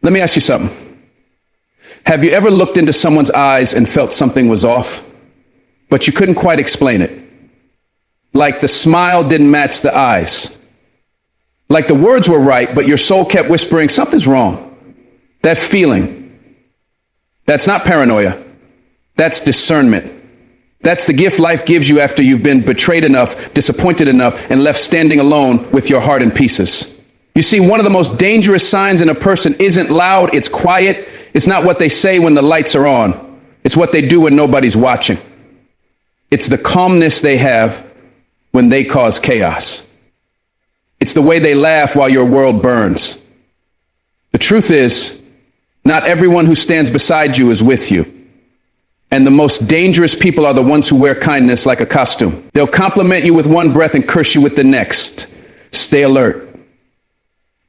Let me ask you something. Have you ever looked into someone's eyes and felt something was off, but you couldn't quite explain it? Like the smile didn't match the eyes. Like the words were right, but your soul kept whispering, something's wrong. That feeling, that's not paranoia. That's discernment. That's the gift life gives you after you've been betrayed enough, disappointed enough, and left standing alone with your heart in pieces. You see, one of the most dangerous signs in a person isn't loud, it's quiet. It's not what they say when the lights are on. It's what they do when nobody's watching. It's the calmness they have when they cause chaos. It's the way they laugh while your world burns. The truth is, not everyone who stands beside you is with you. And the most dangerous people are the ones who wear kindness like a costume. They'll compliment you with one breath and curse you with the next. Stay alert.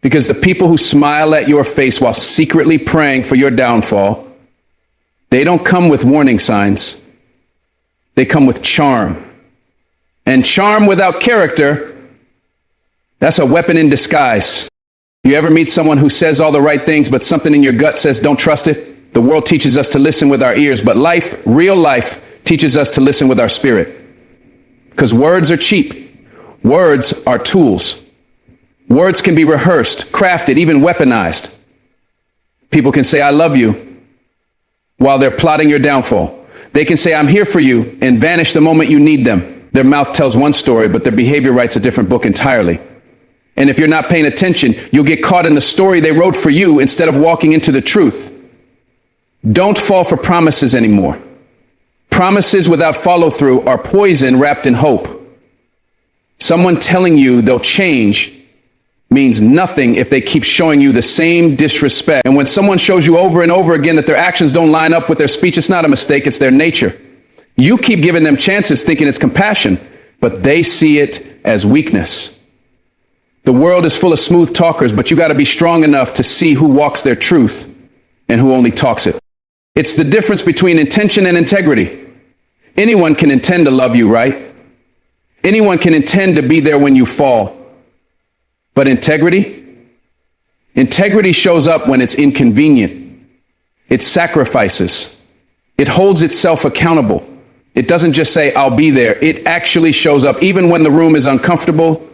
Because the people who smile at your face while secretly praying for your downfall, they don't come with warning signs. They come with charm. And charm without character, that's a weapon in disguise. You ever meet someone who says all the right things, but something in your gut says don't trust it? The world teaches us to listen with our ears, but life, real life, teaches us to listen with our spirit. Because words are cheap. Words are tools. Words can be rehearsed, crafted, even weaponized. People can say, I love you, while they're plotting your downfall. They can say, I'm here for you, and vanish the moment you need them. Their mouth tells one story, but their behavior writes a different book entirely. And if you're not paying attention, you'll get caught in the story they wrote for you instead of walking into the truth. Don't fall for promises anymore. Promises without follow-through are poison wrapped in hope. Someone telling you they'll change means nothing if they keep showing you the same disrespect. And when someone shows you over and over again that their actions don't line up with their speech, it's not a mistake, it's their nature. You keep giving them chances thinking it's compassion, but they see it as weakness. The world is full of smooth talkers, but you got to be strong enough to see who walks their truth and who only talks it. It's the difference between intention and integrity. Anyone can intend to love you, right? Anyone can intend to be there when you fall. But integrity? Integrity shows up when it's inconvenient. It sacrifices. It holds itself accountable. It doesn't just say, I'll be there. It actually shows up even when the room is uncomfortable,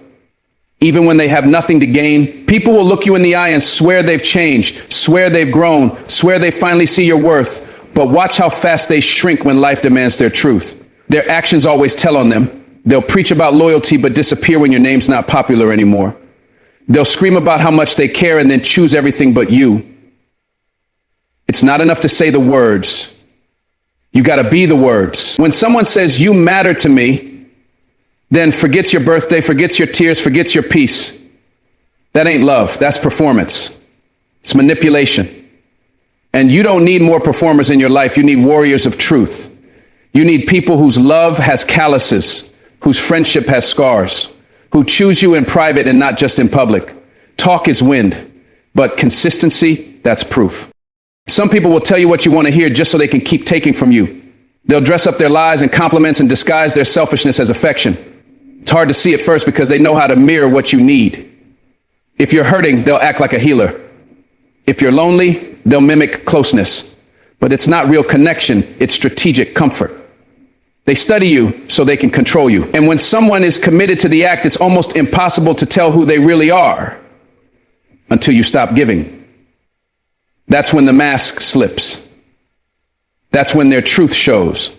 even when they have nothing to gain. People will look you in the eye and swear they've changed, swear they've grown, swear they finally see your worth. But watch how fast they shrink when life demands their truth. Their actions always tell on them. They'll preach about loyalty but disappear when your name's not popular anymore. They'll scream about how much they care and then choose everything but you. It's not enough to say the words. You got to be the words. When someone says you matter to me, then forgets your birthday, forgets your tears, forgets your peace. That ain't love. That's performance. It's manipulation. And you don't need more performers in your life. You need warriors of truth. You need people whose love has calluses, whose friendship has scars, who choose you in private and not just in public. Talk is wind, but consistency, that's proof. Some people will tell you what you want to hear just so they can keep taking from you. They'll dress up their lies and compliments and disguise their selfishness as affection. It's hard to see at first because they know how to mirror what you need. If you're hurting, they'll act like a healer. If you're lonely, they'll mimic closeness. But it's not real connection, it's strategic comfort. They study you so they can control you. And when someone is committed to the act, it's almost impossible to tell who they really are until you stop giving. That's when the mask slips. That's when their truth shows.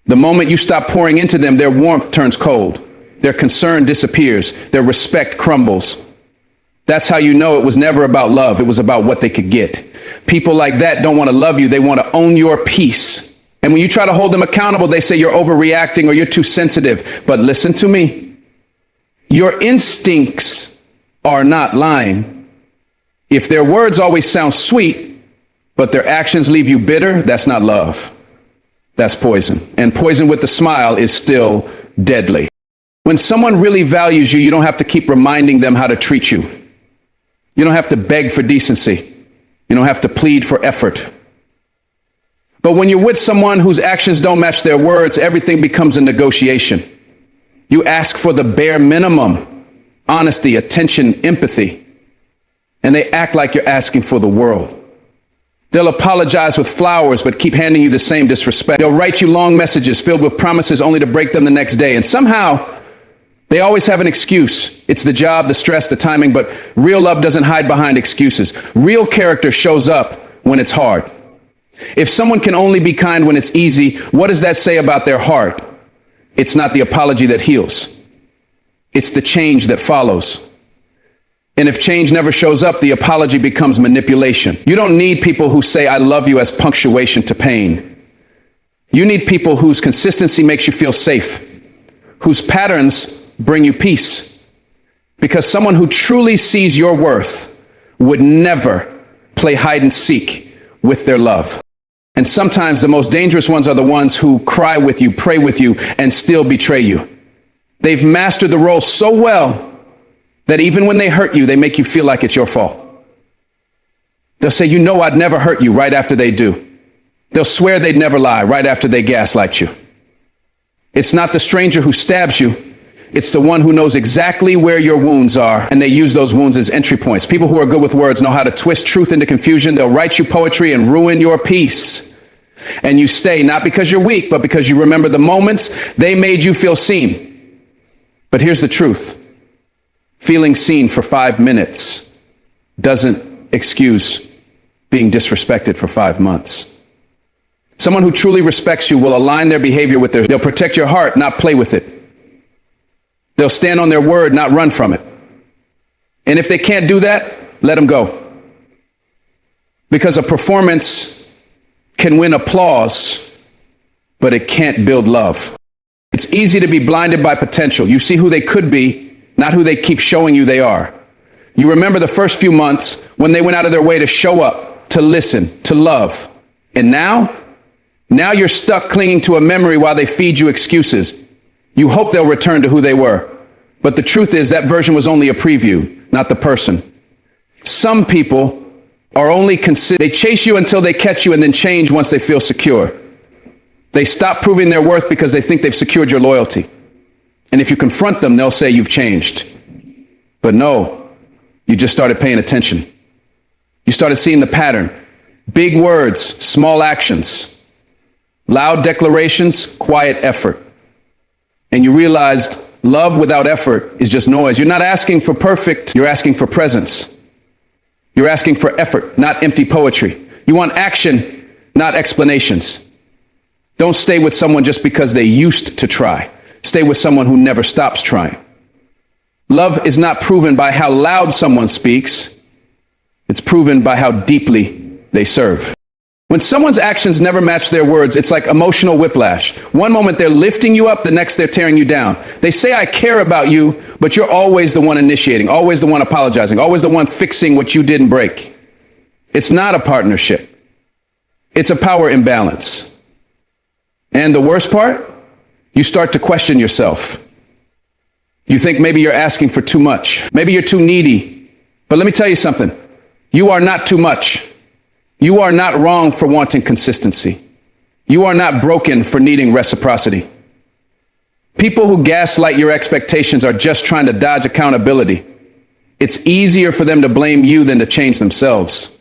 The moment you stop pouring into them, their warmth turns cold. Their concern disappears. Their respect crumbles. That's how you know it was never about love. It was about what they could get. People like that don't want to love you. They want to own your peace. And when you try to hold them accountable, they say you're overreacting or you're too sensitive. But listen to me. Your instincts are not lying. If their words always sound sweet, but their actions leave you bitter, that's not love. That's poison. And poison with a smile is still deadly. When someone really values you, you don't have to keep reminding them how to treat you. You don't have to beg for decency. You don't have to plead for effort. But when you're with someone whose actions don't match their words, everything becomes a negotiation. You ask for the bare minimum: honesty, attention, empathy. and they act like you're asking for the world. They'll apologize with flowers, but keep handing you the same disrespect. They'll write you long messages filled with promises only to break them the next day. And somehow, they always have an excuse. It's the job, the stress, the timing, but real love doesn't hide behind excuses. Real character shows up when it's hard. If someone can only be kind when it's easy, what does that say about their heart? It's not the apology that heals. It's the change that follows. And if change never shows up, the apology becomes manipulation. You don't need people who say, I love you as punctuation to pain. You need people whose consistency makes you feel safe, whose patterns bring you peace. Because someone who truly sees your worth would never play hide and seek with their love. And sometimes the most dangerous ones are the ones who cry with you, pray with you, and still betray you. They've mastered the role so well that even when they hurt you, they make you feel like it's your fault. They'll say, you know, I'd never hurt you right after they do. They'll swear they'd never lie right after they gaslight you. It's not the stranger who stabs you. It's the one who knows exactly where your wounds are, and they use those wounds as entry points. People who are good with words know how to twist truth into confusion. They'll write you poetry and ruin your peace. And you stay, not because you're weak, but because you remember the moments they made you feel seen. But here's the truth. Feeling seen for 5 minutes doesn't excuse being disrespected for 5 months. Someone who truly respects you will align their behavior with theirs. They'll protect your heart, not play with it. They'll stand on their word, not run from it. And if they can't do that, let them go. Because a performance can win applause, but it can't build love. It's easy to be blinded by potential. You see who they could be, not who they keep showing you they are. You remember the first few months when they went out of their way to show up, to listen, to love. And now you're stuck clinging to a memory while they feed you excuses. You hope they'll return to who they were. But the truth is that version was only a preview, not the person. Some people are only they chase you until they catch you and then change once they feel secure. They stop proving their worth because they think they've secured your loyalty. And if you confront them, they'll say you've changed. But no, you just started paying attention. You started seeing the pattern. Big words, small actions. Loud declarations, quiet effort. And you realized love without effort is just noise. You're not asking for perfect, you're asking for presence. You're asking for effort, not empty poetry. You want action, not explanations. Don't stay with someone just because they used to try. Stay with someone who never stops trying. Love is not proven by how loud someone speaks. It's proven by how deeply they serve. When someone's actions never match their words, it's like emotional whiplash. One moment they're lifting you up, the next they're tearing you down. They say, I care about you, but you're always the one initiating, always the one apologizing, always the one fixing what you didn't break. It's not a partnership. It's a power imbalance. And the worst part? You start to question yourself. You think maybe you're asking for too much. Maybe you're too needy. But let me tell you something. You are not too much. You are not wrong for wanting consistency. You are not broken for needing reciprocity. People who gaslight your expectations are just trying to dodge accountability. It's easier for them to blame you than to change themselves.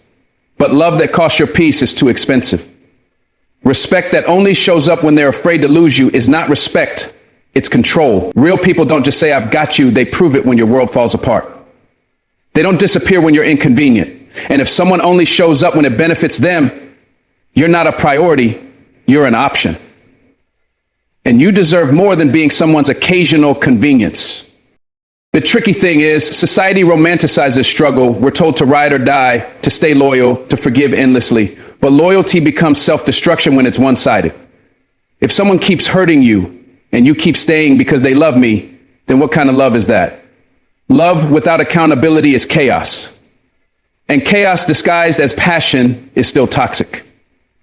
But love that costs your peace is too expensive. Respect that only shows up when they're afraid to lose you is not respect, it's control. Real people don't just say, I've got you, they prove it when your world falls apart. They don't disappear when you're inconvenient. And if someone only shows up when it benefits them, you're not a priority, you're an option. And you deserve more than being someone's occasional convenience. The tricky thing is, society romanticizes struggle. We're told to ride or die, to stay loyal, to forgive endlessly. But loyalty becomes self-destruction when it's one-sided. If someone keeps hurting you and you keep staying because they love me, then what kind of love is that? Love without accountability is chaos. And chaos disguised as passion is still toxic.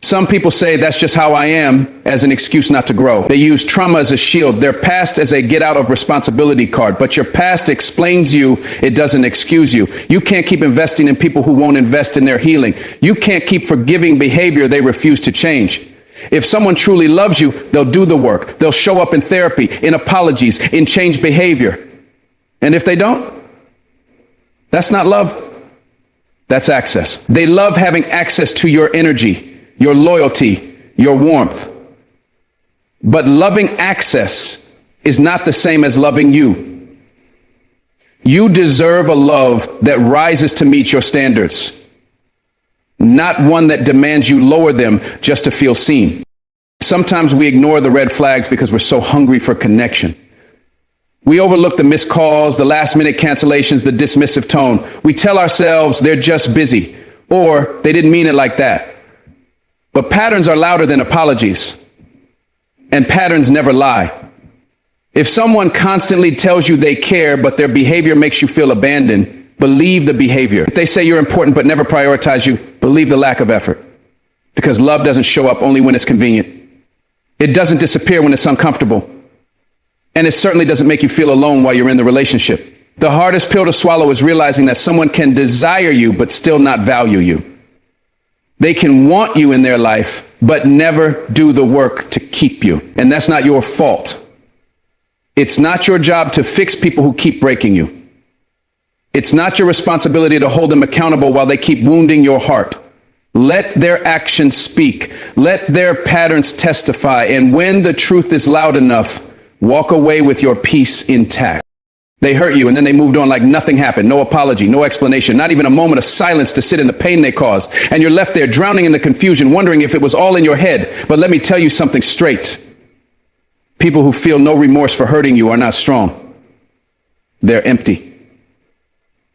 Some people say that's just how I am as an excuse not to grow. They use trauma as a shield, their past as a get out of responsibility card. But your past explains you, it doesn't excuse you. You can't keep investing in people who won't invest in their healing. You can't keep forgiving behavior they refuse to change. If someone truly loves you, they'll do the work. They'll show up in therapy, in apologies, in changed behavior. And if they don't, that's not love. That's access. They love having access to your energy, your loyalty, your warmth. But loving access is not the same as loving you. You deserve a love that rises to meet your standards, not one that demands you lower them just to feel seen. Sometimes we ignore the red flags because we're so hungry for connection. We overlook the missed calls, the last-minute cancellations, the dismissive tone. We tell ourselves they're just busy, or they didn't mean it like that. But patterns are louder than apologies, and patterns never lie. If someone constantly tells you they care, but their behavior makes you feel abandoned, believe the behavior. If they say you're important but never prioritize you, believe the lack of effort. Because love doesn't show up only when it's convenient. It doesn't disappear when it's uncomfortable. And it certainly doesn't make you feel alone while you're in the relationship. The hardest pill to swallow is realizing that someone can desire you but still not value you. They can want you in their life but never do the work to keep you. And that's not your fault. It's not your job to fix people who keep breaking you. It's not your responsibility to hold them accountable while they keep wounding your heart. Let their actions speak. Let their patterns testify. And when the truth is loud enough, walk away with your peace intact. They hurt you and then they moved on like nothing happened. No apology, no explanation, not even a moment of silence to sit in the pain they caused. And you're left there drowning in the confusion, wondering if it was all in your head. But let me tell you something straight. People who feel no remorse for hurting you are not strong. They're empty.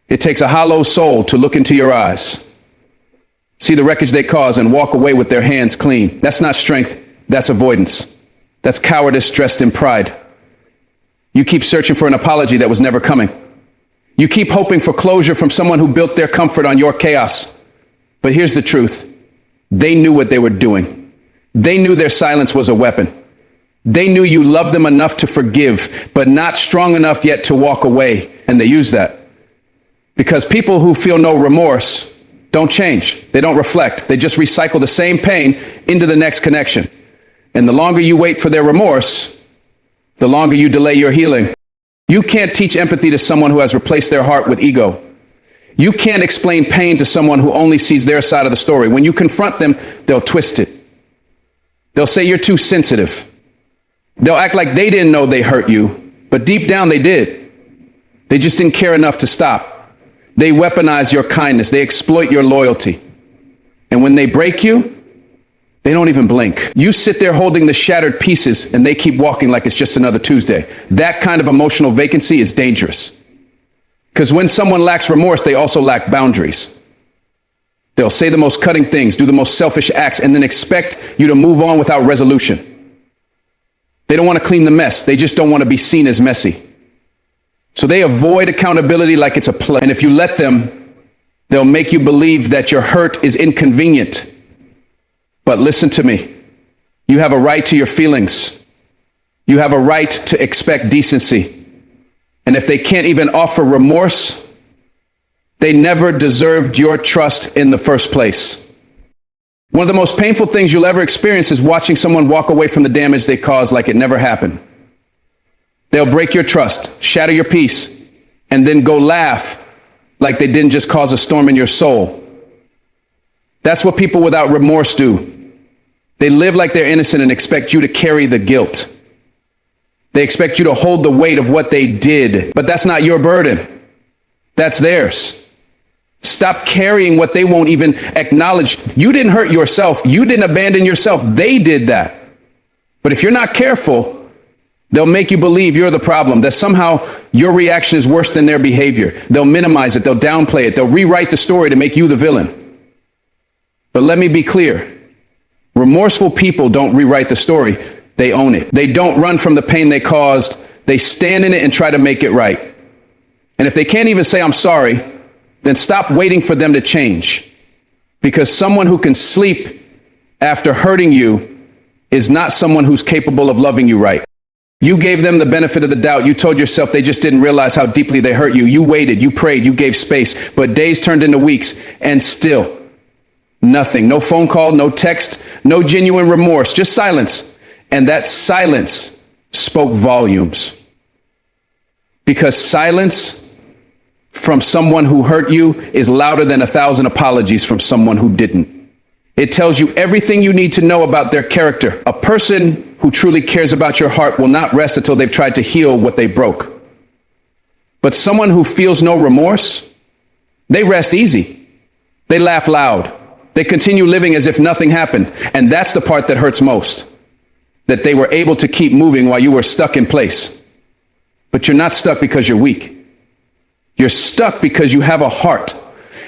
It takes a hollow soul to look into your eyes, see the wreckage they cause, and walk away with their hands clean. That's not strength. That's avoidance. That's cowardice dressed in pride. You keep searching for an apology that was never coming. You keep hoping for closure from someone who built their comfort on your chaos. But here's the truth. They knew what they were doing. They knew their silence was a weapon. They knew you loved them enough to forgive, but not strong enough yet to walk away. And they used that. Because people who feel no remorse don't change. They don't reflect. They just recycle the same pain into the next connection. And the longer you wait for their remorse, the longer you delay your healing. You can't teach empathy to someone who has replaced their heart with ego. You can't explain pain to someone who only sees their side of the story. When you confront them, they'll twist it. They'll say you're too sensitive. They'll act like they didn't know they hurt you, but deep down they did. They just didn't care enough to stop. They weaponize your kindness. They exploit your loyalty. And when they break you, they don't even blink. You sit there holding the shattered pieces and they keep walking like it's just another Tuesday. That kind of emotional vacancy is dangerous. Because when someone lacks remorse, they also lack boundaries. They'll say the most cutting things, do the most selfish acts, and then expect you to move on without resolution. They don't want to clean the mess. They just don't want to be seen as messy. So they avoid accountability like it's a play. And if you let them, they'll make you believe that your hurt is inconvenient. But listen to me. You have a right to your feelings. You have a right to expect decency. And if they can't even offer remorse, they never deserved your trust in the first place. One of the most painful things you'll ever experience is watching someone walk away from the damage they caused like it never happened. They'll break your trust, shatter your peace, and then go laugh like they didn't just cause a storm in your soul. That's what people without remorse do. They live like they're innocent and expect you to carry the guilt. They expect you to hold the weight of what they did, but that's not your burden. That's theirs. Stop carrying what they won't even acknowledge. You didn't hurt yourself. You didn't abandon yourself. They did that. But if you're not careful, they'll make you believe you're the problem, that somehow your reaction is worse than their behavior. They'll minimize it. They'll downplay it. They'll rewrite the story to make you the villain. But let me be clear. Remorseful people don't rewrite the story. They own it. They don't run from the pain they caused. They stand in it and try to make it right. And if they can't even say, I'm sorry, then stop waiting for them to change. Because someone who can sleep after hurting you is not someone who's capable of loving you right. You gave them the benefit of the doubt. You told yourself they just didn't realize how deeply they hurt you. You waited, you prayed, you gave space, but days turned into weeks and still nothing. No phone call, no text, no genuine remorse, just silence. And that silence spoke volumes. Because silence from someone who hurt you is louder than 1,000 apologies from someone who didn't. It tells you everything you need to know about their character. A person who truly cares about your heart will not rest until they've tried to heal what they broke. But someone who feels no remorse, they rest easy. They laugh loud. They continue living as if nothing happened. And that's the part that hurts most, that they were able to keep moving while you were stuck in place. But you're not stuck because you're weak. You're stuck because you have a heart.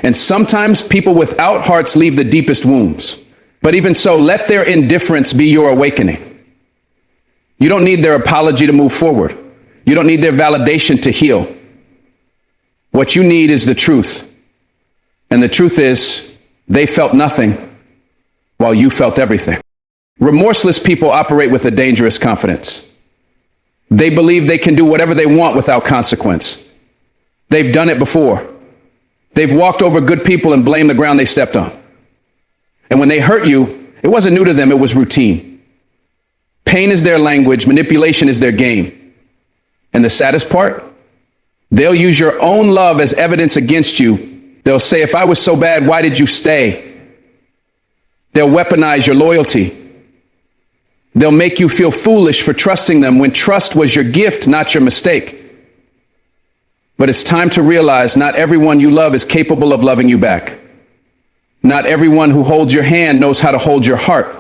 And sometimes people without hearts leave the deepest wounds. But even so, let their indifference be your awakening. You don't need their apology to move forward. You don't need their validation to heal. What you need is the truth. And the truth is, they felt nothing while you felt everything. Remorseless people operate with a dangerous confidence. They believe they can do whatever they want without consequence. They've done it before. They've walked over good people and blamed the ground they stepped on. And when they hurt you, it wasn't new to them, it was routine. Pain is their language, manipulation is their game. And the saddest part, they'll use your own love as evidence against you. They'll say, if I was so bad, why did you stay? They'll weaponize your loyalty. They'll make you feel foolish for trusting them when trust was your gift, not your mistake. But it's time to realize not everyone you love is capable of loving you back. Not everyone who holds your hand knows how to hold your heart.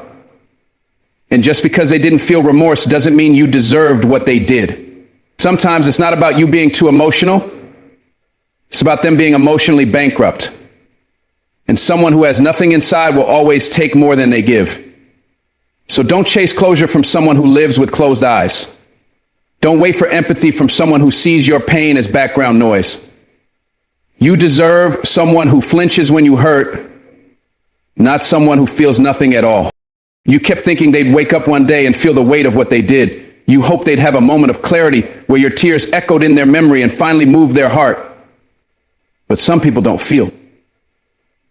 And just because they didn't feel remorse doesn't mean you deserved what they did. Sometimes it's not about you being too emotional. It's about them being emotionally bankrupt. And someone who has nothing inside will always take more than they give. So don't chase closure from someone who lives with closed eyes. Don't wait for empathy from someone who sees your pain as background noise. You deserve someone who flinches when you hurt, not someone who feels nothing at all. You kept thinking they'd wake up one day and feel the weight of what they did. You hoped they'd have a moment of clarity where your tears echoed in their memory and finally moved their heart. But some people don't feel.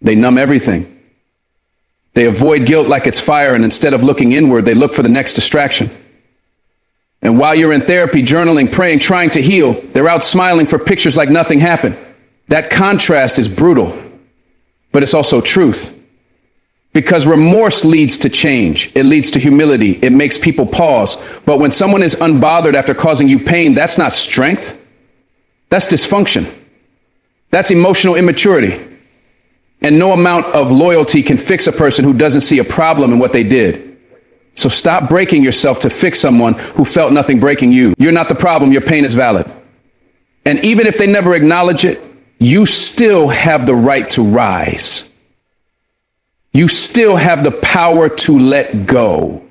They numb everything. They avoid guilt like it's fire, and instead of looking inward, they look for the next distraction. And while you're in therapy, journaling, praying, trying to heal, they're out smiling for pictures like nothing happened. That contrast is brutal, but it's also truth. Because remorse leads to change. It leads to humility. It makes people pause. But when someone is unbothered after causing you pain, that's not strength. That's dysfunction. That's emotional immaturity. And no amount of loyalty can fix a person who doesn't see a problem in what they did. So stop breaking yourself to fix someone who felt nothing breaking you. You're not the problem. Your pain is valid. And even if they never acknowledge it, you still have the right to rise. You still have the power to let go.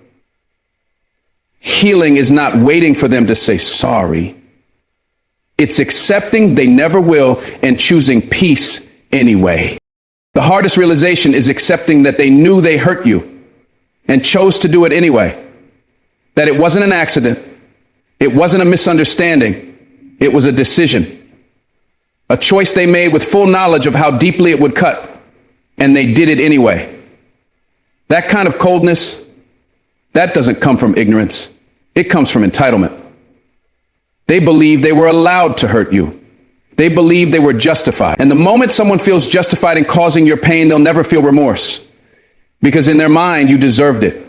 Healing is not waiting for them to say sorry. It's accepting they never will and choosing peace anyway. The hardest realization is accepting that they knew they hurt you and chose to do it anyway. That it wasn't an accident. It wasn't a misunderstanding. It was a decision. A choice they made with full knowledge of how deeply it would cut. And they did it anyway. That kind of coldness, that doesn't come from ignorance. It comes from entitlement. They believe they were allowed to hurt you. They believe they were justified. And the moment someone feels justified in causing your pain, they'll never feel remorse. Because in their mind, you deserved it.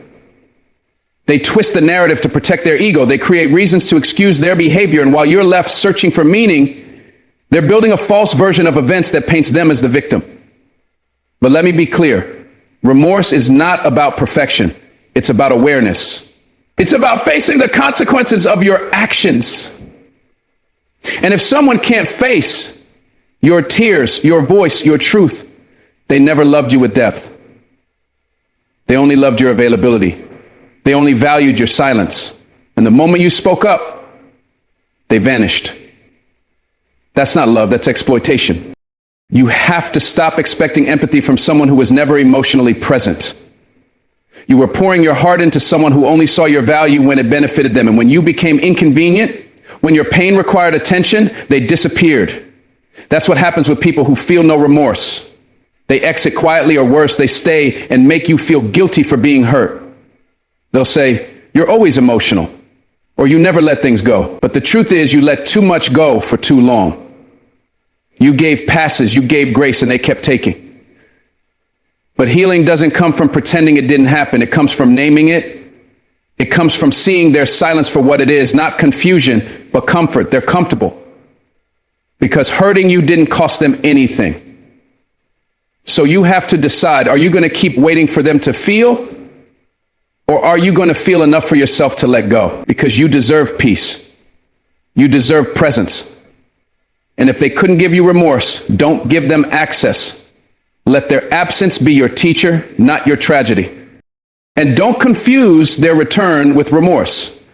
They twist the narrative to protect their ego. They create reasons to excuse their behavior. And while you're left searching for meaning, they're building a false version of events that paints them as the victim. But let me be clear. Remorse is not about perfection. It's about awareness. It's about facing the consequences of your actions. And if someone can't face your tears, your voice, your truth, they never loved you with depth. They only loved your availability. They only valued your silence. And the moment you spoke up, they vanished. That's not love, that's exploitation. You have to stop expecting empathy from someone who was never emotionally present. You were pouring your heart into someone who only saw your value when it benefited them. And when you became inconvenient, when your pain required attention, they disappeared. That's what happens with people who feel no remorse. They exit quietly, or worse, they stay and make you feel guilty for being hurt. They'll say, you're always emotional, or you never let things go. But the truth is, you let too much go for too long. You gave passes, you gave grace, and they kept taking. But healing doesn't come from pretending it didn't happen. It comes from naming it. It comes from seeing their silence for what it is, not confusion, but comfort. They're comfortable because hurting you didn't cost them anything. So you have to decide, are you going to keep waiting for them to feel, or are you going to feel enough for yourself to let go? Because you deserve peace. You deserve presence. And if they couldn't give you remorse, don't give them access. Let their absence be your teacher, not your tragedy. And don't confuse their return with remorse.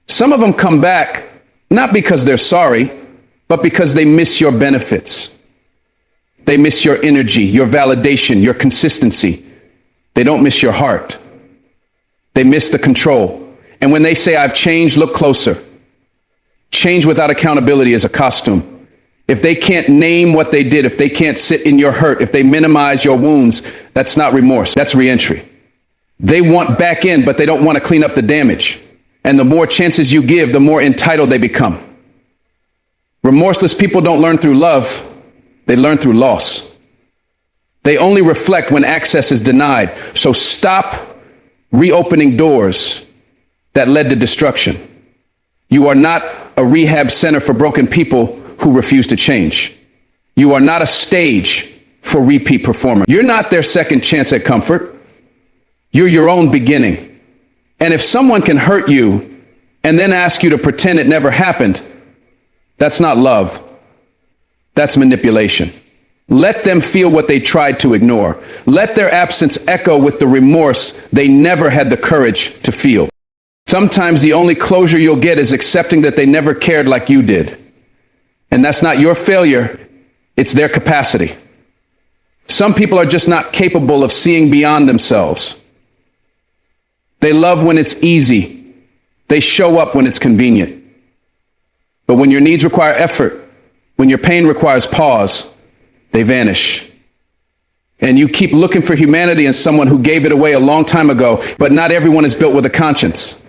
Some of them come back not because they're sorry, but because they miss your benefits. They miss your energy, your validation, your consistency. They don't miss your heart. They miss the control. And when they say, I've changed, look closer. Change without accountability is a costume. If they can't name what they did, if they can't sit in your hurt, if they minimize your wounds, that's not remorse, that's reentry. They want back in, but they don't want to clean up the damage. And the more chances you give, the more entitled they become. Remorseless people don't learn through love, they learn through loss. They only reflect when access is denied. So stop reopening doors that led to destruction. You are not a rehab center for broken people who refuse to change. You are not a stage for repeat performers. You're not their second chance at comfort. You're your own beginning. And if someone can hurt you and then ask you to pretend it never happened, that's not love. That's manipulation. Let them feel what they tried to ignore. Let their absence echo with the remorse they never had the courage to feel. Sometimes the only closure you'll get is accepting that they never cared like you did. And that's not your failure, it's their capacity. Some people are just not capable of seeing beyond themselves. They love when it's easy. They show up when it's convenient. But when your needs require effort, when your pain requires pause, they vanish. And you keep looking for humanity in someone who gave it away a long time ago, but not everyone is built with a conscience.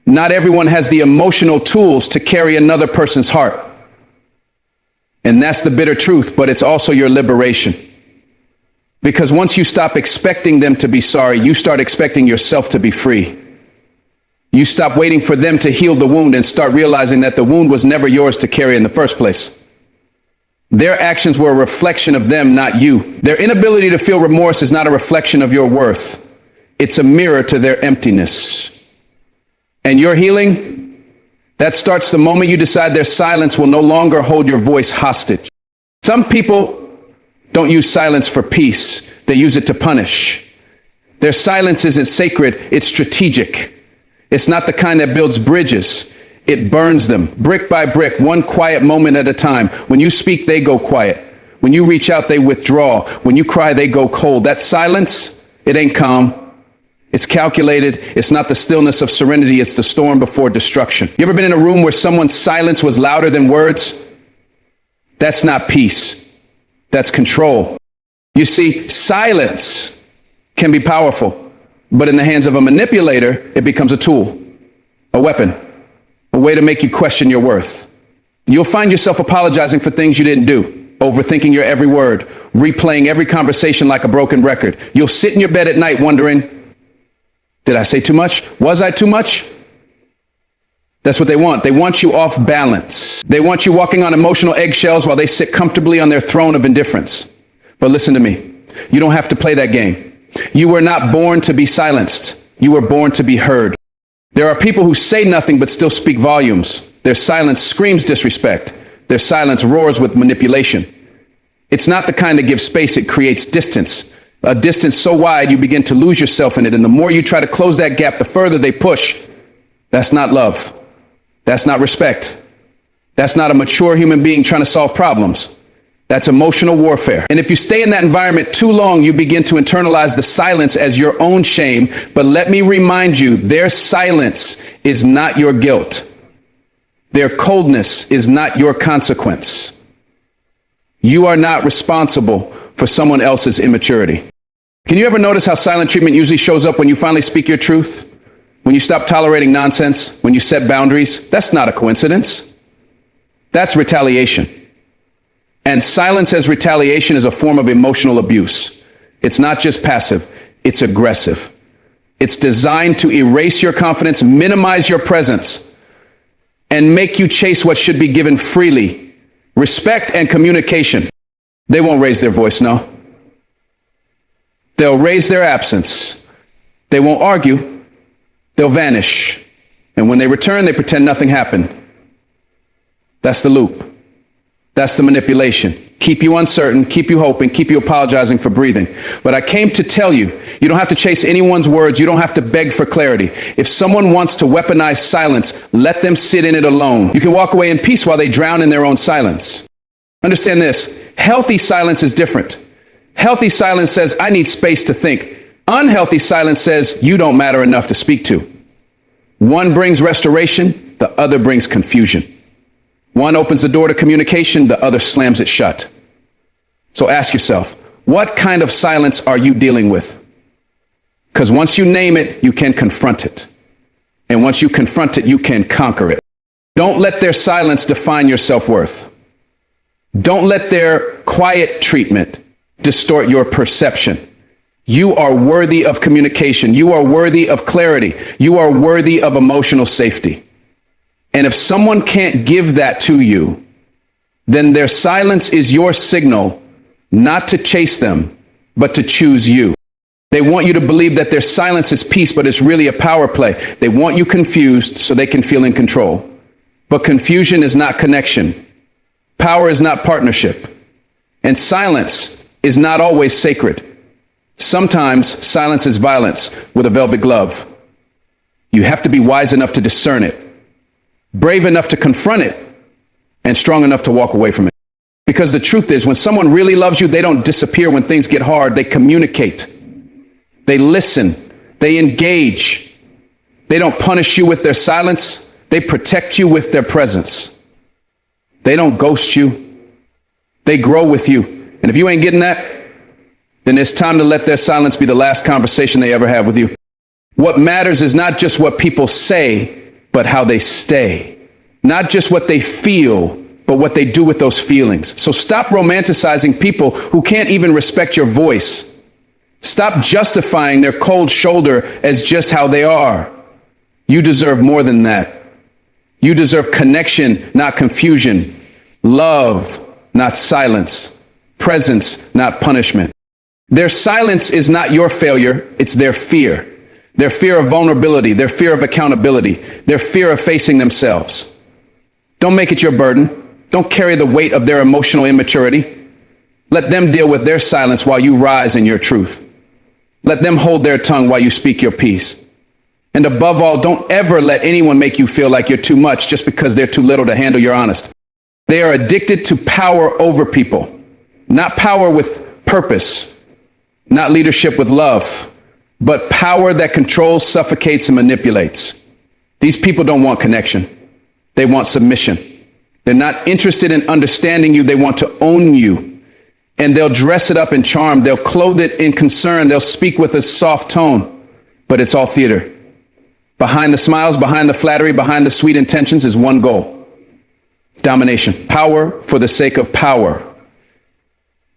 Not everyone has the emotional tools to carry another person's heart. And that's the bitter truth, but it's also your liberation. Because once you stop expecting them to be sorry, you start expecting yourself to be free. You stop waiting for them to heal the wound and start realizing that the wound was never yours to carry in the first place. Their actions were a reflection of them, not you. Their inability to feel remorse is not a reflection of your worth. It's a mirror to their emptiness. And your healing, that starts the moment you decide their silence will no longer hold your voice hostage. Some people don't use silence for peace. They use it to punish. Their silence isn't sacred, it's strategic. It's not the kind that builds bridges. It burns them, brick by brick, one quiet moment at a time. When you speak, they go quiet. When you reach out, they withdraw. When you cry, they go cold. That silence, it ain't calm. It's calculated. It's not the stillness of serenity. It's the storm before destruction. You ever been in a room where someone's silence was louder than words? That's not peace. That's control. You see, silence can be powerful, but in the hands of a manipulator, it becomes a tool, a weapon, a way to make you question your worth. You'll find yourself apologizing for things you didn't do, overthinking your every word, replaying every conversation like a broken record. You'll sit in your bed at night wondering, did I say too much? Was I too much? That's what they want. They want you off balance. They want you walking on emotional eggshells while they sit comfortably on their throne of indifference. But listen to me. You don't have to play that game. You were not born to be silenced. You were born to be heard. There are people who say nothing but still speak volumes. Their silence screams disrespect. Their silence roars with manipulation. It's not the kind that gives space, it creates distance. A distance so wide you begin to lose yourself in it. And the more you try to close that gap, the further they push. That's not love. That's not respect. That's not a mature human being trying to solve problems. That's emotional warfare. And if you stay in that environment too long, you begin to internalize the silence as your own shame. But let me remind you, their silence is not your guilt. Their coldness is not your consequence. You are not responsible for someone else's immaturity. Can you ever notice how silent treatment usually shows up when you finally speak your truth? When you stop tolerating nonsense, when you set boundaries? That's not a coincidence. That's retaliation. And silence as retaliation is a form of emotional abuse. It's not just passive, it's aggressive. It's designed to erase your confidence, minimize your presence, and make you chase what should be given freely. Respect and communication. They won't raise their voice, no. They'll raise their absence. They won't argue. They'll vanish. And when they return, they pretend nothing happened. That's the loop. That's the manipulation. Keep you uncertain, keep you hoping, keep you apologizing for breathing. But I came to tell you, you don't have to chase anyone's words. You don't have to beg for clarity. If someone wants to weaponize silence, let them sit in it alone. You can walk away in peace while they drown in their own silence. Understand this. Healthy silence is different. Healthy silence says, I need space to think. Unhealthy silence says, you don't matter enough to speak to. One brings restoration, the other brings confusion. One opens the door to communication, the other slams it shut. So ask yourself, what kind of silence are you dealing with? Because once you name it, you can confront it. And once you confront it, you can conquer it. Don't let their silence define your self-worth. Don't let their quiet treatment distort your perception. You are worthy of communication. You are worthy of clarity. You are worthy of emotional safety. And if someone can't give that to you, then their silence is your signal not to chase them, but to choose you. They want you to believe that their silence is peace, but it's really a power play. They want you confused so they can feel in control. But confusion is not connection. Power is not partnership. And silence is not always sacred. Sometimes silence is violence with a velvet glove. You have to be wise enough to discern it, brave enough to confront it, and strong enough to walk away from it. Because the truth is, when someone really loves you, they don't disappear when things get hard. They communicate. They listen. They engage. They don't punish you with their silence. They protect you with their presence. They don't ghost you. They grow with you. And if you ain't getting that, then it's time to let their silence be the last conversation they ever have with you. What matters is not just what people say, but how they stay. Not just what they feel, but what they do with those feelings. So stop romanticizing people who can't even respect your voice. Stop justifying their cold shoulder as just how they are. You deserve more than that. You deserve connection, not confusion. Love, not silence. Presence, not punishment. Their silence is not your failure, it's their fear. Their fear of vulnerability, their fear of accountability, their fear of facing themselves. Don't make it your burden. Don't carry the weight of their emotional immaturity. Let them deal with their silence while you rise in your truth. Let them hold their tongue while you speak your peace. And above all, don't ever let anyone make you feel like you're too much just because they're too little to handle your honesty. They are addicted to power over people, not power with purpose, not leadership with love, but power that controls, suffocates, and manipulates. These people don't want connection. They want submission. They're not interested in understanding you. They want to own you. And they'll dress it up in charm. They'll clothe it in concern. They'll speak with a soft tone, but it's all theater. Behind the smiles, behind the flattery, behind the sweet intentions is one goal: domination. Power for the sake of power.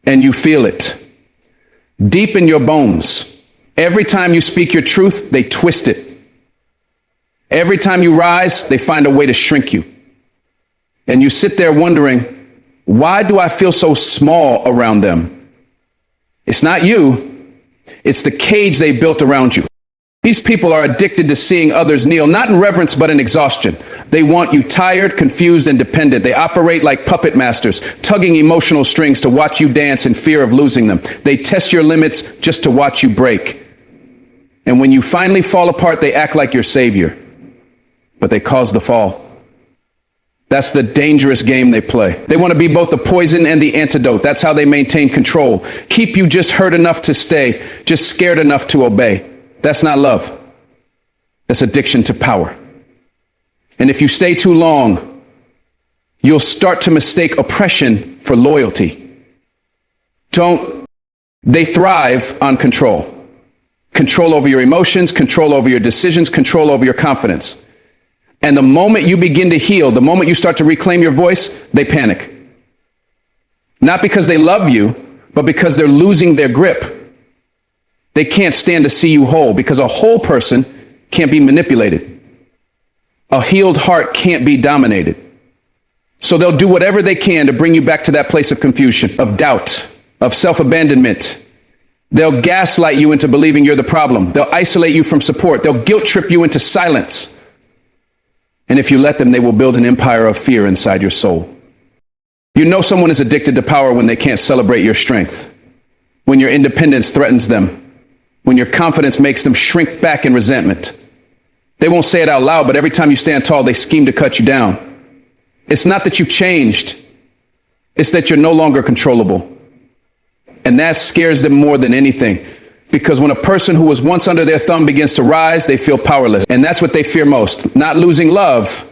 And you feel it deep in your bones. Every time you speak your truth, they twist it. Every time you rise, they find a way to shrink you. And you sit there wondering, why do I feel so small around them? It's not you. It's the cage they built around you. These people are addicted to seeing others kneel, not in reverence, but in exhaustion. They want you tired, confused, and dependent. They operate like puppet masters, tugging emotional strings to watch you dance in fear of losing them. They test your limits just to watch you break. And when you finally fall apart, they act like your savior, but they cause the fall. That's the dangerous game they play. They want to be both the poison and the antidote. That's how they maintain control. Keep you just hurt enough to stay, just scared enough to obey. That's not love. That's addiction to power. And if you stay too long, you'll start to mistake oppression for loyalty. They thrive on control. Control over your emotions, control over your decisions, control over your confidence. And the moment you begin to heal, the moment you start to reclaim your voice, they panic. Not because they love you, but because they're losing their grip. They can't stand to see you whole, because a whole person can't be manipulated. A healed heart can't be dominated. So they'll do whatever they can to bring you back to that place of confusion, of doubt, of self-abandonment. They'll gaslight you into believing you're the problem. They'll isolate you from support. They'll guilt trip you into silence. And if you let them, they will build an empire of fear inside your soul. You know someone is addicted to power when they can't celebrate your strength, when your independence threatens them, when your confidence makes them shrink back in resentment. They won't say it out loud, but every time you stand tall, they scheme to cut you down. It's not that you've changed. It's that you're no longer controllable. And that scares them more than anything. Because when a person who was once under their thumb begins to rise, they feel powerless. And that's what they fear most. Not losing love,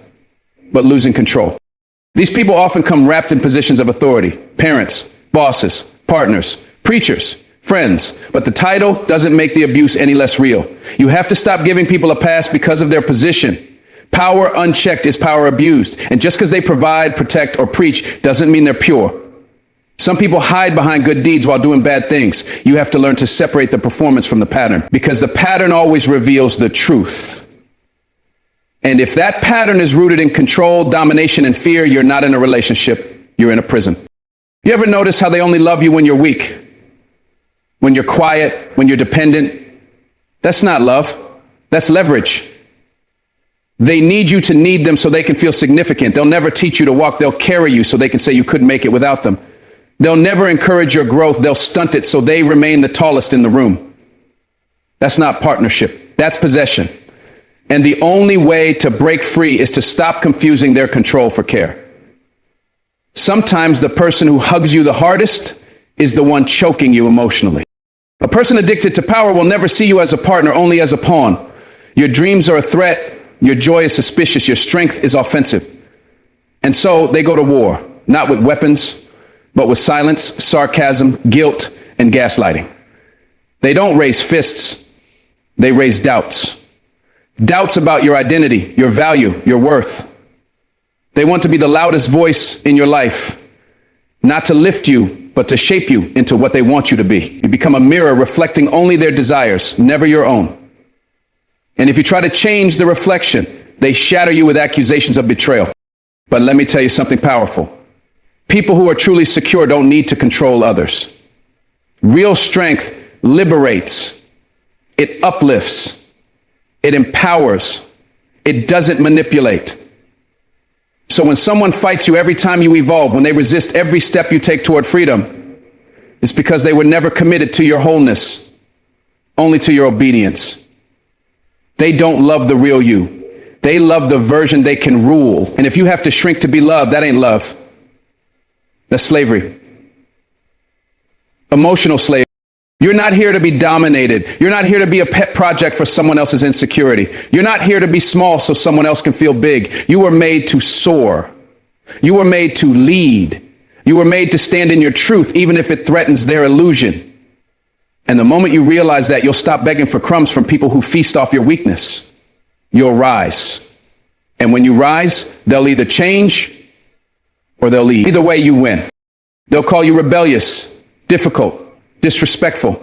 but losing control. These people often come wrapped in positions of authority. Parents, bosses, partners, preachers, friends. But the title doesn't make the abuse any less real. You have to stop giving people a pass because of their position. Power unchecked is power abused. And just because they provide, protect, or preach doesn't mean they're pure. Some people hide behind good deeds while doing bad things. You have to learn to separate the performance from the pattern, because the pattern always reveals the truth. And if that pattern is rooted in control, domination, and fear, you're not in a relationship, you're in a prison. You ever notice how they only love you when you're weak? When you're quiet, when you're dependent? That's not love, that's leverage. They need you to need them so they can feel significant. They'll never teach you to walk. They'll carry you so they can say you couldn't make it without them. They'll never encourage your growth. They'll stunt it so they remain the tallest in the room. That's not partnership. That's possession. And the only way to break free is to stop confusing their control for care. Sometimes the person who hugs you the hardest is the one choking you emotionally. A person addicted to power will never see you as a partner, only as a pawn. Your dreams are a threat. Your joy is suspicious. Your strength is offensive. And so they go to war, not with weapons, but with silence, sarcasm, guilt, and gaslighting. They don't raise fists. They raise doubts. Doubts about your identity, your value, your worth. They want to be the loudest voice in your life, not to lift you, but to shape you into what they want you to be. You become a mirror reflecting only their desires, never your own. And if you try to change the reflection, they shatter you with accusations of betrayal. But let me tell you something powerful. People who are truly secure don't need to control others. Real strength liberates. It uplifts. It empowers. It doesn't manipulate. So when someone fights you every time you evolve, when they resist every step you take toward freedom, it's because they were never committed to your wholeness, only to your obedience. They don't love the real you. They love the version they can rule. And if you have to shrink to be loved, that ain't love. That's slavery. Emotional slavery. You're not here to be dominated. You're not here to be a pet project for someone else's insecurity. You're not here to be small so someone else can feel big. You were made to soar. You were made to lead. You were made to stand in your truth, even if it threatens their illusion. And the moment you realize that, you'll stop begging for crumbs from people who feast off your weakness. You'll rise. And when you rise, they'll either change or they'll leave. Either way, you win. They'll call you rebellious, difficult, disrespectful.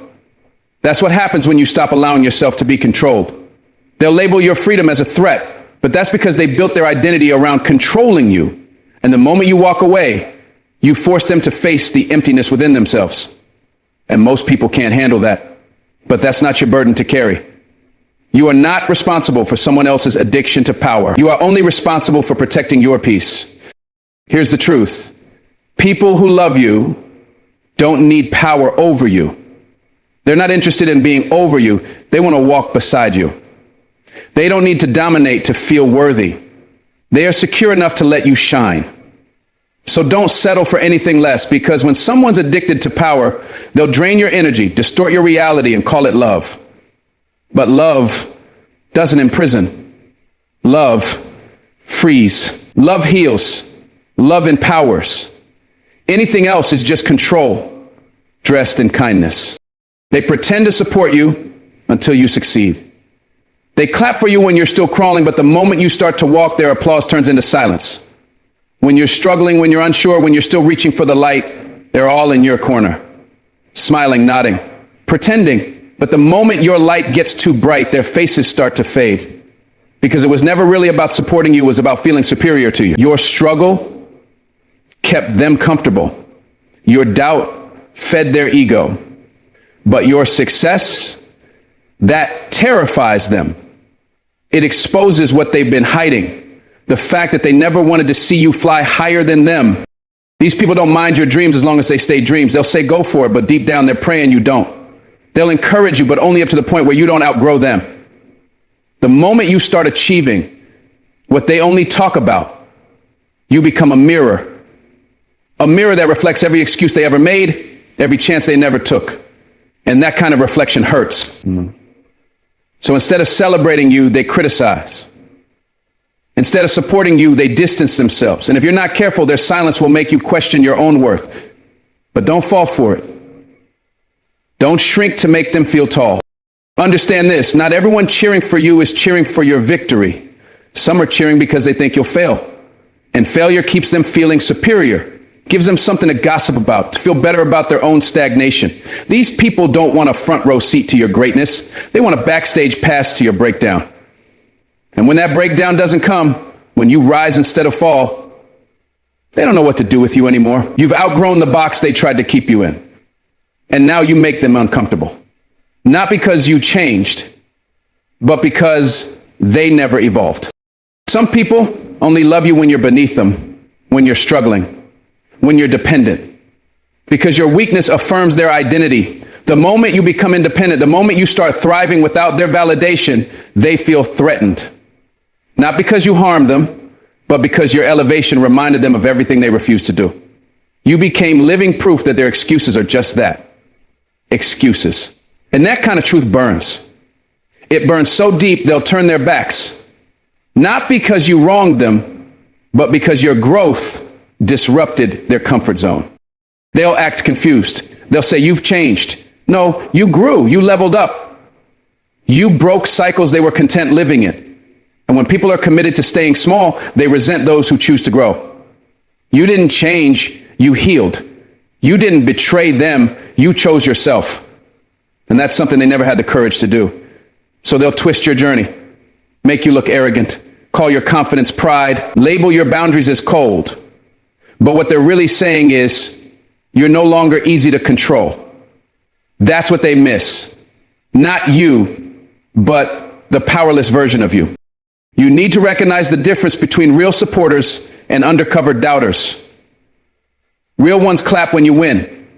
That's what happens when you stop allowing yourself to be controlled. They'll label your freedom as a threat, but that's because they built their identity around controlling you. And the moment you walk away, you force them to face the emptiness within themselves. And most people can't handle that. But that's not your burden to carry. You are not responsible for someone else's addiction to power. You are only responsible for protecting your peace. Here's the truth. People who love you don't need power over you. They're not interested in being over you. They want to walk beside you. They don't need to dominate to feel worthy. They are secure enough to let you shine. So don't settle for anything less, because when someone's addicted to power, they'll drain your energy, distort your reality, and call it love. But love doesn't imprison. Love frees. Love heals. Love empowers. Anything else is just control, dressed in kindness. They pretend to support you until you succeed. They clap for you when you're still crawling, but the moment you start to walk, their applause turns into silence. When you're struggling, when you're unsure, when you're still reaching for the light, They're all in your corner, smiling, nodding, pretending. But the moment your light gets too bright, their faces start to fade. Because it was never really about supporting you, it was about feeling superior to you. Your struggle kept them comfortable. Your doubt fed their ego. But your success, that terrifies them. It exposes what they've been hiding. The fact that they never wanted to see you fly higher than them. These people don't mind your dreams as long as they stay dreams. They'll say go for it, but deep down they're praying you don't. They'll encourage you, but only up to the point where you don't outgrow them. The moment you start achieving what they only talk about, you become a mirror that reflects every excuse they ever made, every chance they never took. And that kind of reflection hurts. So instead of celebrating you, they criticize. Instead of supporting you, they distance themselves. And if you're not careful, their silence will make you question your own worth. But don't fall for it. Don't shrink to make them feel tall. Understand this, not everyone cheering for you is cheering for your victory. Some are cheering because they think you'll fail. And failure keeps them feeling superior, gives them something to gossip about, to feel better about their own stagnation. These people don't want a front row seat to your greatness. They want a backstage pass to your breakdown. And when that breakdown doesn't come, when you rise instead of fall, they don't know what to do with you anymore. You've outgrown the box they tried to keep you in. And now you make them uncomfortable. Not because you changed, but because they never evolved. Some people only love you when you're beneath them, when you're struggling, when you're dependent, because your weakness affirms their identity. The moment you become independent, the moment you start thriving without their validation, they feel threatened. Not because you harmed them, but because your elevation reminded them of everything they refused to do. You became living proof that their excuses are just that, excuses. And that kind of truth burns. It burns so deep they'll turn their backs, not because you wronged them, but because your growth disrupted their comfort zone. They'll act confused. They'll say, you've changed. No, you grew, you leveled up. You broke cycles they were content living in. And when people are committed to staying small, they resent those who choose to grow. You didn't change, you healed. You didn't betray them, you chose yourself. And that's something they never had the courage to do. So they'll twist your journey, make you look arrogant, call your confidence pride, label your boundaries as cold. But what they're really saying is, you're no longer easy to control. That's what they miss. Not you, but the powerless version of you. You need to recognize the difference between real supporters and undercover doubters. Real ones clap when you win,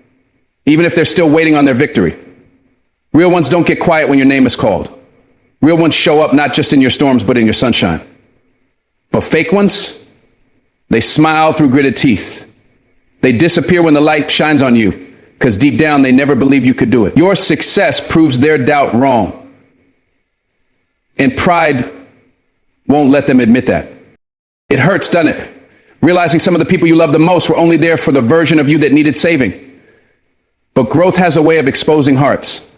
even if they're still waiting on their victory. Real ones don't get quiet when your name is called. Real ones show up not just in your storms, but in your sunshine. But fake ones, they smile through gritted teeth. They disappear when the light shines on you, because deep down they never believed you could do it. Your success proves their doubt wrong. And pride won't let them admit that. It hurts, doesn't it? Realizing some of the people you love the most were only there for the version of you that needed saving. But growth has a way of exposing hearts.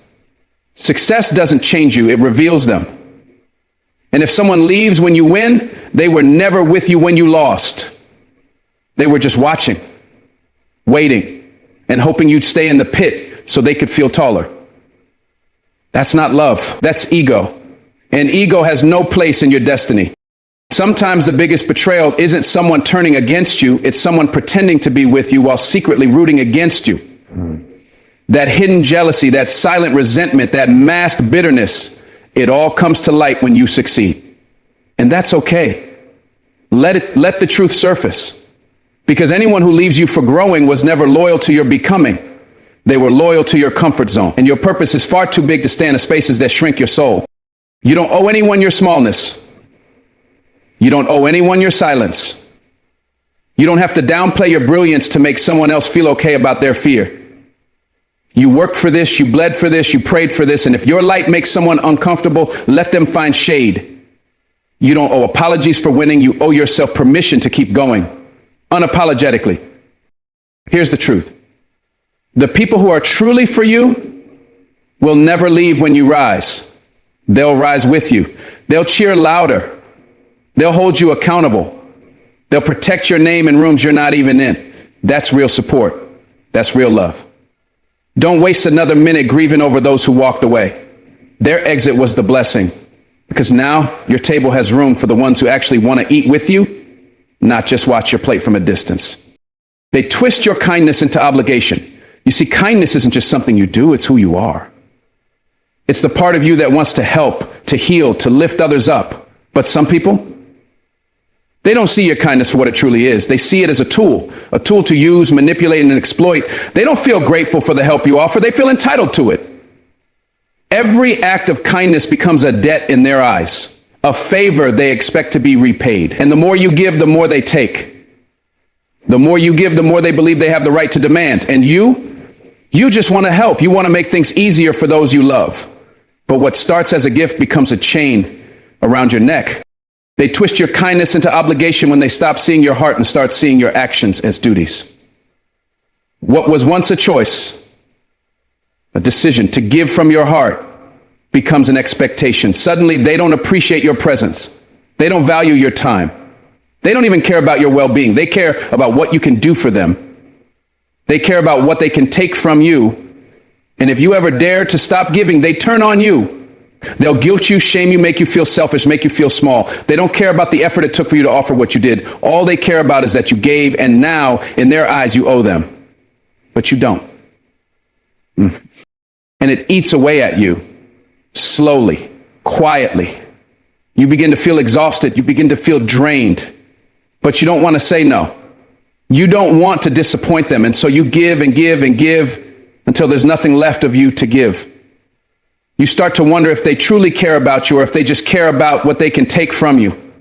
Success doesn't change you, it reveals them. And if someone leaves when you win, they were never with you when you lost. They were just watching, waiting, and hoping you'd stay in the pit so they could feel taller. That's not love, that's ego. And ego has no place in your destiny. Sometimes the biggest betrayal isn't someone turning against you, it's someone pretending to be with you while secretly rooting against you. That hidden jealousy, that silent resentment, that masked bitterness, it all comes to light when you succeed. And that's okay. Let the truth surface. Because anyone who leaves you for growing was never loyal to your becoming. They were loyal to your comfort zone. And your purpose is far too big to stand in spaces that shrink your soul. You don't owe anyone your smallness. You don't owe anyone your silence. You don't have to downplay your brilliance to make someone else feel okay about their fear. You worked for this, you bled for this, you prayed for this, and if your light makes someone uncomfortable, let them find shade. You don't owe apologies for winning, you owe yourself permission to keep going, unapologetically. Here's the truth. The people who are truly for you will never leave when you rise. They'll rise with you. They'll cheer louder. They'll hold you accountable. They'll protect your name in rooms you're not even in. That's real support. That's real love. Don't waste another minute grieving over those who walked away. Their exit was the blessing, because now your table has room for the ones who actually want to eat with you, not just watch your plate from a distance. They twist your kindness into obligation. You see, kindness isn't just something you do, it's who you are. It's the part of you that wants to help, to heal, to lift others up. But some people, they don't see your kindness for what it truly is. They see it as a tool to use, manipulate, and exploit. They don't feel grateful for the help you offer. They feel entitled to it. Every act of kindness becomes a debt in their eyes, a favor they expect to be repaid. And the more you give, the more they take. The more you give, the more they believe they have the right to demand. And you just want to help. You want to make things easier for those you love. But what starts as a gift becomes a chain around your neck. They twist your kindness into obligation when they stop seeing your heart and start seeing your actions as duties. What was once a choice, a decision to give from your heart, becomes an expectation. Suddenly, they don't appreciate your presence. They don't value your time. They don't even care about your well-being. They care about what you can do for them. They care about what they can take from you. And if you ever dare to stop giving, they turn on you. They'll guilt you, shame you, make you feel selfish, make you feel small. They don't care about the effort it took for you to offer what you did. All they care about is that you gave, and now, in their eyes, you owe them. But you don't. And it eats away at you, slowly, quietly. You begin to feel exhausted. You begin to feel drained. But you don't want to say no. You don't want to disappoint them. And so you give and give and give until there's nothing left of you to give. You start to wonder if they truly care about you or if they just care about what they can take from you.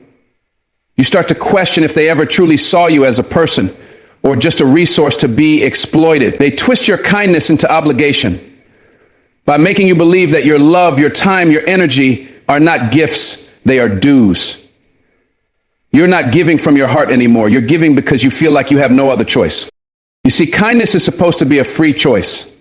You start to question if they ever truly saw you as a person or just a resource to be exploited. They twist your kindness into obligation by making you believe that your love, your time, your energy are not gifts, they are dues. You're not giving from your heart anymore. You're giving because you feel like you have no other choice. You see, kindness is supposed to be a free choice.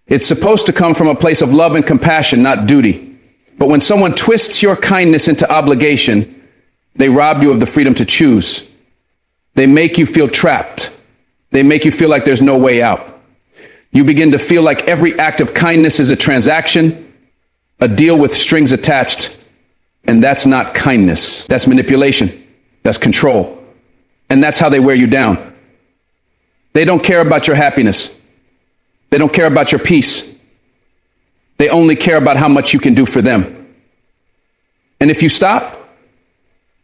It's supposed to come from a place of love and compassion, not duty. But when someone twists your kindness into obligation, they rob you of the freedom to choose. They make you feel trapped. They make you feel like there's no way out. You begin to feel like every act of kindness is a transaction, a deal with strings attached. And that's not kindness. That's manipulation. That's control. And that's how they wear you down. They don't care about your happiness. They don't care about your peace. They only care about how much you can do for them. And if you stop,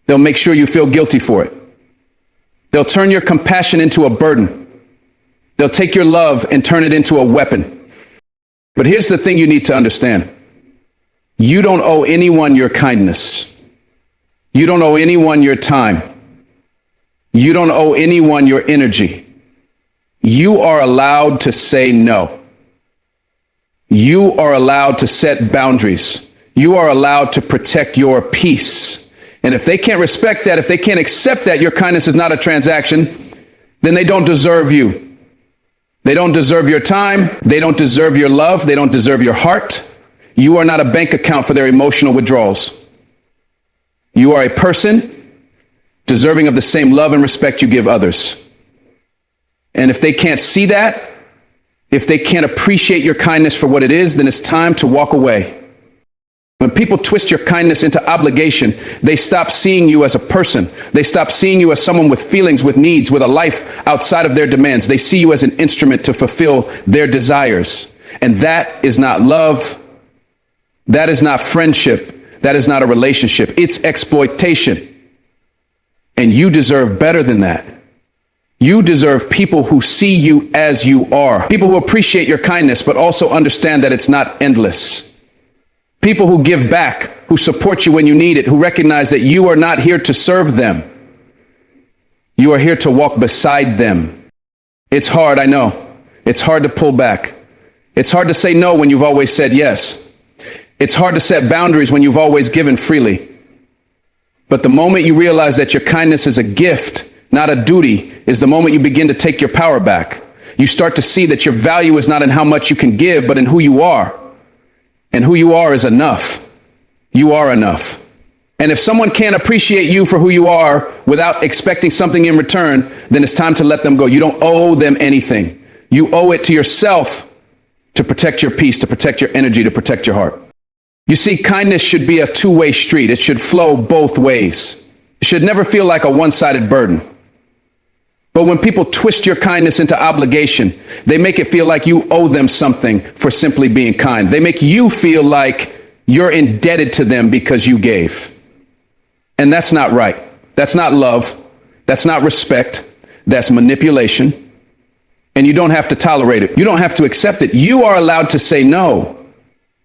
they'll make sure you feel guilty for it. They'll turn your compassion into a burden. They'll take your love and turn it into a weapon. But here's the thing you need to understand. You don't owe anyone your kindness. You don't owe anyone your time. You don't owe anyone your energy. You are allowed to say no. You are allowed to set boundaries. You are allowed to protect your peace. And if they can't respect that, if they can't accept that your kindness is not a transaction, then they don't deserve you. They don't deserve your time. They don't deserve your love. They don't deserve your heart. You are not a bank account for their emotional withdrawals. You are a person deserving of the same love and respect you give others. And if they can't see that, if they can't appreciate your kindness for what it is, then it's time to walk away. When people twist your kindness into obligation, they stop seeing you as a person. They stop seeing you as someone with feelings, with needs, with a life outside of their demands. They see you as an instrument to fulfill their desires. And that is not love. That is not friendship. That is not a relationship. It's exploitation. And you deserve better than that. You deserve people who see you as you are. People who appreciate your kindness, but also understand that it's not endless. People who give back, who support you when you need it, who recognize that you are not here to serve them. You are here to walk beside them. It's hard, I know. It's hard to pull back. It's hard to say no when you've always said yes. It's hard to set boundaries when you've always given freely. But the moment you realize that your kindness is a gift, not a duty, is the moment you begin to take your power back. You start to see that your value is not in how much you can give, but in who you are. And who you are is enough. You are enough. And if someone can't appreciate you for who you are without expecting something in return, then it's time to let them go. You don't owe them anything. You owe it to yourself to protect your peace, to protect your energy, to protect your heart. You see, kindness should be a two-way street. It should flow both ways. It should never feel like a one-sided burden. But when people twist your kindness into obligation, they make it feel like you owe them something for simply being kind. They make you feel like you're indebted to them because you gave. And that's not right. That's not love. That's not respect. That's manipulation. And you don't have to tolerate it. You don't have to accept it. You are allowed to say no.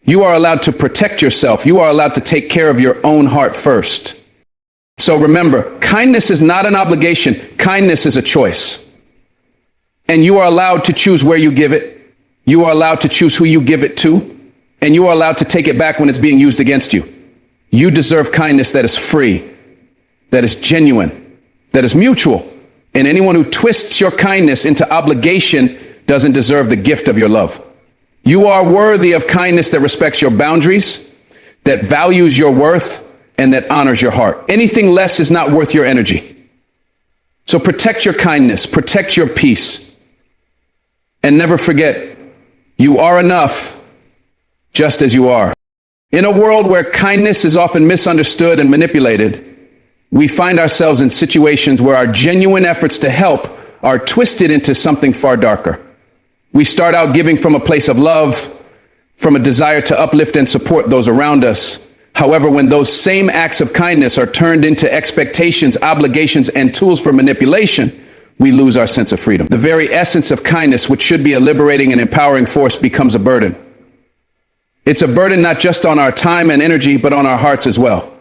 You are allowed to protect yourself. You are allowed to take care of your own heart first. So remember, kindness is not an obligation. Kindness is a choice. And you are allowed to choose where you give it. You are allowed to choose who you give it to. And you are allowed to take it back when it's being used against you. You deserve kindness that is free, that is genuine, that is mutual. And anyone who twists your kindness into obligation doesn't deserve the gift of your love. You are worthy of kindness that respects your boundaries, that values your worth, and that honors your heart. Anything less is not worth your energy. So protect your kindness, protect your peace, and never forget, you are enough just as you are. In a world where kindness is often misunderstood and manipulated, we find ourselves in situations where our genuine efforts to help are twisted into something far darker. We start out giving from a place of love, from a desire to uplift and support those around us. However, when those same acts of kindness are turned into expectations, obligations, and tools for manipulation, we lose our sense of freedom. The very essence of kindness, which should be a liberating and empowering force, becomes a burden. It's a burden not just on our time and energy, but on our hearts as well.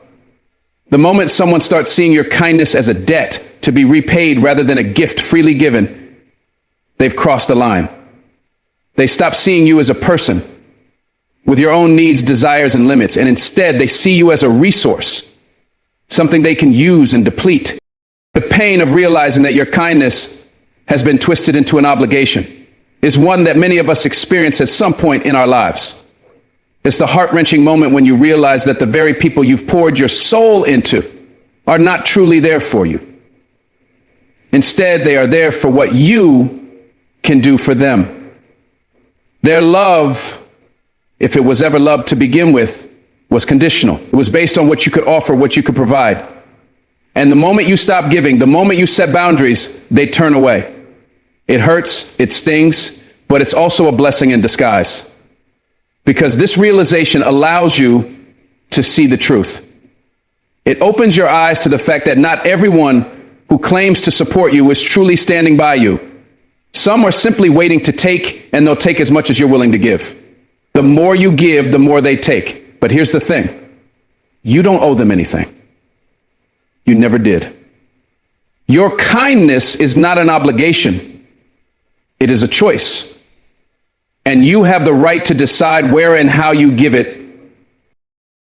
The moment someone starts seeing your kindness as a debt to be repaid rather than a gift freely given, they've crossed the line. They stop seeing you as a person with your own needs, desires, and limits, and instead they see you as a resource, something they can use and deplete. The pain of realizing that your kindness has been twisted into an obligation is one that many of us experience at some point in our lives. It's the heart-wrenching moment when you realize that the very people you've poured your soul into are not truly there for you. Instead, they are there for what you can do for them. Their love, if it was ever love to begin with, was conditional. It was based on what you could offer, what you could provide. And the moment you stop giving, the moment you set boundaries, they turn away. It hurts, it stings, but it's also a blessing in disguise. Because this realization allows you to see the truth. It opens your eyes to the fact that not everyone who claims to support you is truly standing by you. Some are simply waiting to take, and they'll take as much as you're willing to give. The more you give, the more they take. But here's the thing. You don't owe them anything. You never did. Your kindness is not an obligation. It is a choice. And you have the right to decide where and how you give it.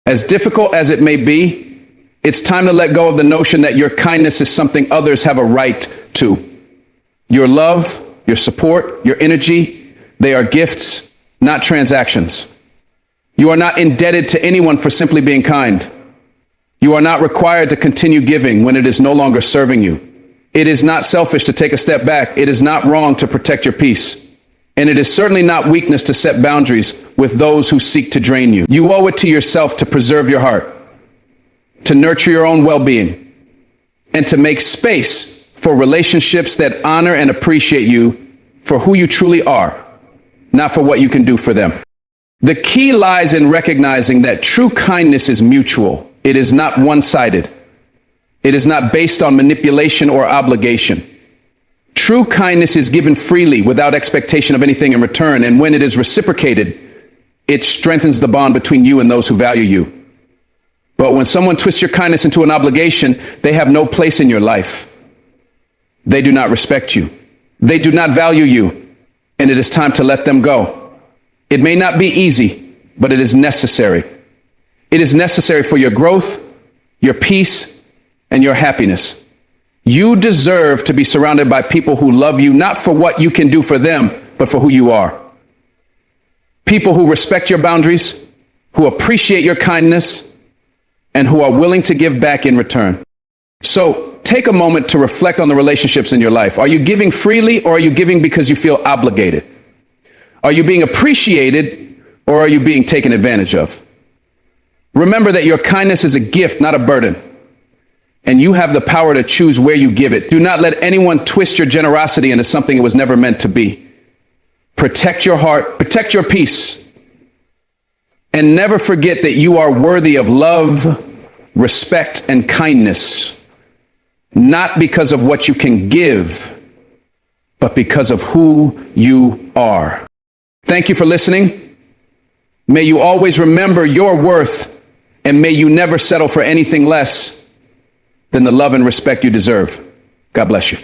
As difficult as it may be, it's time to let go of the notion that your kindness is something others have a right to. Your love, your support, your energy, they are gifts, not transactions. You are not indebted to anyone for simply being kind. You are not required to continue giving when it is no longer serving you. It is not selfish to take a step back. It is not wrong to protect your peace. And it is certainly not weakness to set boundaries with those who seek to drain you. You owe it to yourself to preserve your heart, to nurture your own well-being, and to make space for relationships that honor and appreciate you for who you truly are, not for what you can do for them. The key lies in recognizing that true kindness is mutual. It is not one-sided. It is not based on manipulation or obligation. True kindness is given freely without expectation of anything in return, and when it is reciprocated, it strengthens the bond between you and those who value you. But when someone twists your kindness into an obligation, they have no place in your life. They do not respect you. They do not value you, and it is time to let them go. It may not be easy, but it is necessary. It is necessary for your growth, your peace, and your happiness. You deserve to be surrounded by people who love you, not for what you can do for them, but for who you are. People who respect your boundaries, who appreciate your kindness, and who are willing to give back in return. So, take a moment to reflect on the relationships in your life. Are you giving freely, or are you giving because you feel obligated? Are you being appreciated, or are you being taken advantage of? Remember that your kindness is a gift, not a burden. And you have the power to choose where you give it. Do not let anyone twist your generosity into something it was never meant to be. Protect your heart, protect your peace, and never forget that you are worthy of love, respect, and kindness, not because of what you can give, but because of who you are. Thank you for listening. May you always remember your worth, and may you never settle for anything less than the love and respect you deserve. God bless you.